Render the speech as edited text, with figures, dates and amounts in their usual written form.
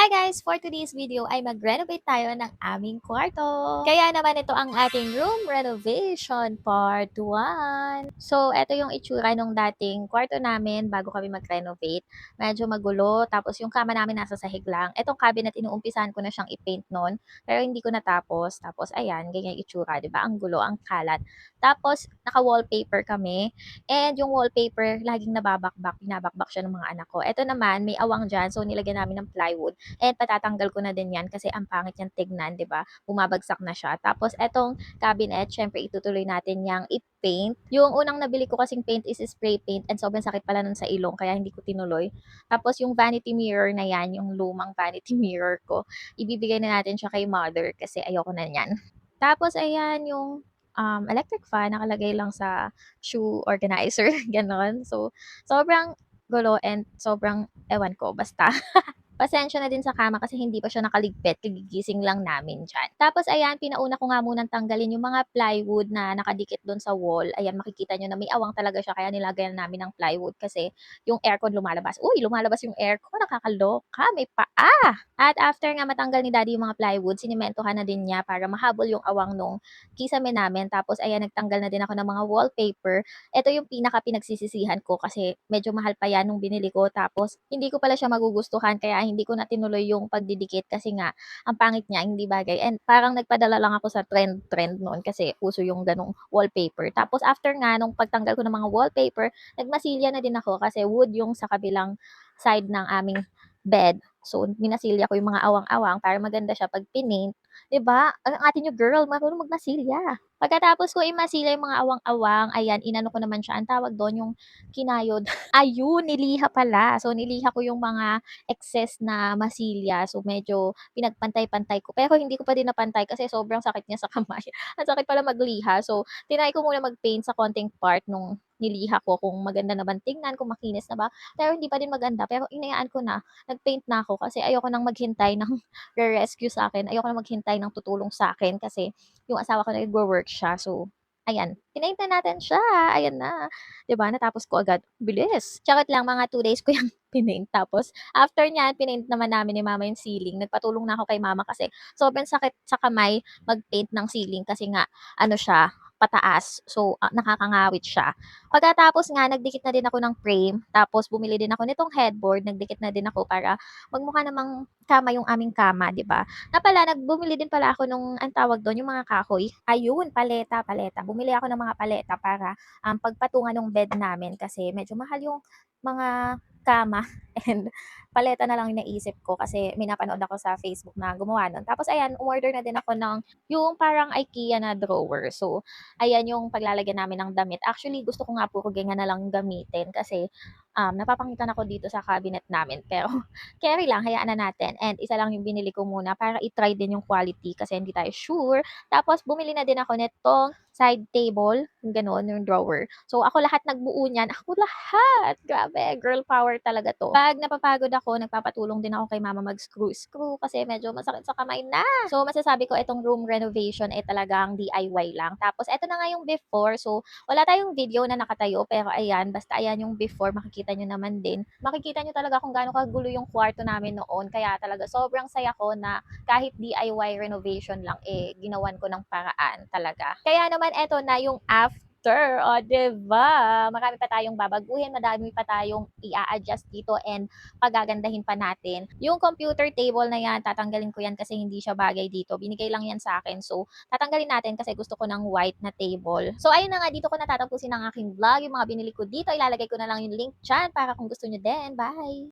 Hi guys! For today's video ay mag-renovate tayo ng aming kwarto. Kaya naman ito ang ating room renovation part 1. So, ito yung itsura nung dating kwarto namin bago kami mag-renovate. Medyo magulo, tapos yung kama namin nasa sahig lang. Etong cabinet, inuumpisahan ko na siyang i-paint noon, pero hindi ko natapos. Tapos, ayan, ganyan yung itsura, di ba? Ang gulo, ang kalat. Tapos, naka-wallpaper kami. And yung wallpaper, laging nababakbak, pinabakbak siya ng mga anak ko. Ito naman, may awang dyan, so nilagyan namin ng plywood. And patatanggal ko na din yan kasi ang pangit niyang tignan, 'di ba? Bumabagsak na siya. Tapos etong cabinet, syempre itutuloy natin yang i-paint. Yung unang nabili ko kasing paint is spray paint and sobrang sakit pala nun sa ilong kaya hindi ko tinuloy. Tapos yung vanity mirror na yan, yung lumang vanity mirror ko, ibibigay na natin siya kay mother kasi ayoko na niyan. Tapos ayan yung electric fan nakalagay lang sa shoe organizer, ganon. So, sobrang gulo and sobrang ewan ko, basta pasensya na din sa kama kasi hindi pa siya nakaligpit, kagigising lang namin diyan. Tapos ayan, pinauna ko nga munang tanggalin yung mga plywood na nakadikit do'n sa wall. Ayan, makikita niyo na may awang talaga siya kaya nilagyan namin ng plywood kasi yung aircon lumalabas. Uy, lumalabas yung aircon, nakakaloka, may paa! At after nga matanggal ni daddy yung mga plywood, sinimentohan na din niya para mahabol yung awang nung kisame namin. Tapos ayan, nagtanggal na din ako ng mga wallpaper. Ito yung pinaka pinagsisisihan ko kasi medyo mahal pa yan nung binili ko. Tapos hindi ko pala siya magugustuhan kaya hindi ko na tinuloy yung pagdidikit kasi nga ang pangit niya, hindi bagay. And parang nagpadala lang ako sa trend noon kasi uso yung ganong wallpaper. Tapos after nga nung pagtanggal ko ng mga wallpaper, nagmasilya na din ako kasi wood yung sa kabilang side ng aming bed. So, minasilya ko yung mga awang-awang para maganda siya pag pinaint. 'Di ba? Ang ate niyo girl, marunong magmasilya. Pagkatapos ko imasilya yung mga awang-awang, ayan, inano ko naman siya, ang tawag doon, yung kinayod. Ayun, niliha pala. So, niliha ko yung mga excess na masilya. So, medyo pinagpantay-pantay ko. Pero hindi ko pa din napantay kasi sobrang sakit niya sa kamay. Ang sakit pala magliha. So, tinry ko muna mag-paint sa konting part nung niliha ko kung maganda naman tingnan, kung makinis na ba. Pero hindi pa din maganda. Pero inayaan ko na, nag-paint na ako kasi ayoko nang maghintay ng re-rescue sa akin. Ayoko nang maghintay ng tutulong sa akin kasi yung asawa ko nagwo-work siya. So, ayan, pinaint na natin siya. Ayan na. 'Di ba, natapos ko agad. Bilis. Charot lang, mga 2 days ko yung pinaint. Tapos, after niyan, pinaint naman namin ni mama yung ceiling. Nagpatulong na ako kay mama kasi sobrang sakit sa kamay mag-paint ng ceiling kasi nga, ano siya, pataas. So, nakakangawit siya. Pagkatapos nga, nagdikit na din ako ng frame. Tapos, bumili din ako nitong headboard. Nagdikit na din ako para magmukha namang kama yung aming kama, di ba? Na pala, bumili din pala ako nung, ang tawag doon, yung mga kahoy. Ayun, paleta. Bumili ako ng mga paleta para pagpatungan ng bed namin kasi medyo mahal yung mga kama and paleta na lang yung naisip ko kasi may napanood ako sa Facebook na gumawa nun. Tapos ayan, umorder na din ako ng yung parang IKEA na drawer. So, ayan yung paglalagyan namin ng damit. Actually, gusto ko nga puro ganyan na lang gamitin kasi napapangitan ako dito sa cabinet namin. Pero, carry lang, hayaan na natin. And isa lang yung binili ko muna para i-try din yung quality kasi hindi tayo sure. Tapos, bumili na din ako nitong side table, yung gano'n, yung drawer. So, ako lahat nagbuo niyan. Ako lahat! Grabe, girl power talaga to. Pag napapagod ako, nagpapatulong din ako kay mama mag-screw kasi medyo masakit sa kamay na. So, masasabi ko itong room renovation ay talagang DIY lang. Tapos, eto na nga yung before. So, wala tayong video na nakatayo, pero ayan, basta ayan yung before, makikita nyo naman din. Makikita nyo talaga kung gaano kagulo yung kwarto namin noon. Kaya talaga, sobrang saya ko na kahit DIY renovation lang, ginawan ko ng paraan talaga. Kaya naman, eto na yung after. O, diba? Marami pa tayong babaguhin, madami pa tayong i-adjust dito and pagagandahin pa natin. Yung computer table na yan, tatanggalin ko yan kasi hindi siya bagay dito. Binigay lang yan sa akin. So, tatanggalin natin kasi gusto ko ng white na table. So, ayun na nga, dito ko natatapusin ang aking vlog. Yung mga binili ko dito, ilalagay ko na lang yung link dyan para kung gusto nyo din. Bye!